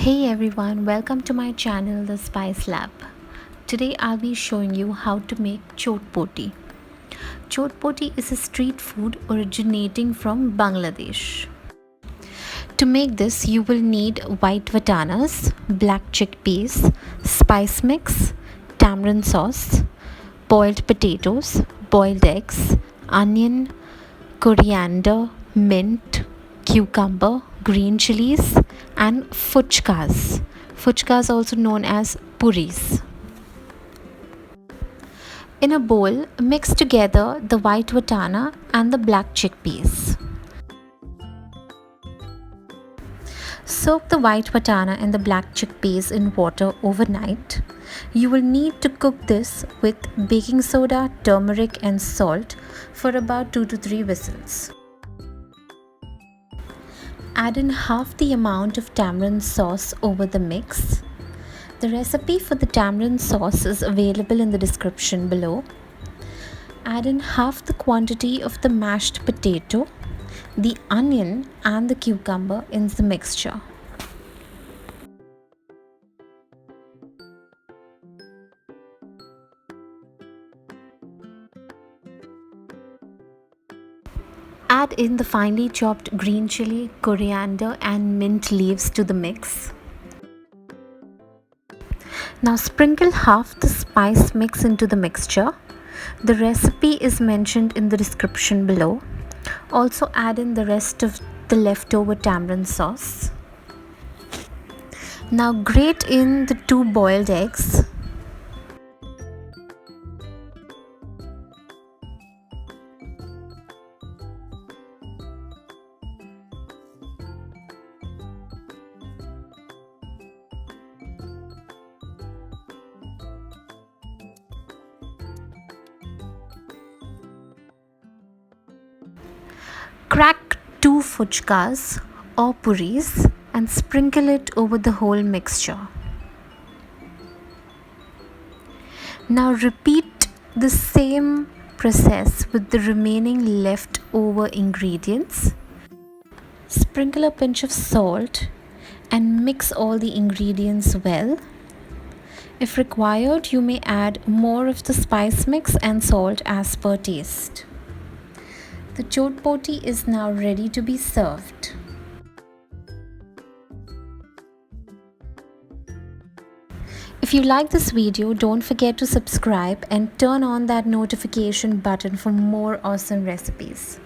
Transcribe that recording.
Hey everyone, welcome to my channel The Spice Lab. Today I'll be showing you how to make chotpoti. Chotpoti is a street food originating from Bangladesh. To make this, you will need white vatanas, black chickpeas, spice mix, tamarind sauce, boiled potatoes, boiled eggs, onion, coriander, mint, cucumber, green chilies, and fuchkas. Fuchkas also known as puris. In a bowl, mix together the white vatana and the black chickpeas. Soak the white vatana and the black chickpeas in water overnight. You will need to cook this with baking soda, turmeric, and salt for about 2 to 3 whistles. Add in half the amount of tamarind sauce over the mix. The recipe for the tamarind sauce is available in the description below. Add in half the quantity of the mashed potato, the onion, and the cucumber in the mixture. Add in the finely chopped green chilli, coriander, and mint leaves to the mix. Now sprinkle half the spice mix into the mixture. The recipe is mentioned in the description below. Also add in the rest of the leftover tamarind sauce. Now grate in the 2 boiled eggs. Crack 2 fuchkas or puris and sprinkle it over the whole mixture. Now repeat the same process with the remaining leftover ingredients. Sprinkle a pinch of salt and mix all the ingredients well. If required, you may add more of the spice mix and salt as per taste. The chotpoti is now ready to be served. If you like this video, don't forget to subscribe and turn on that notification button for more awesome recipes.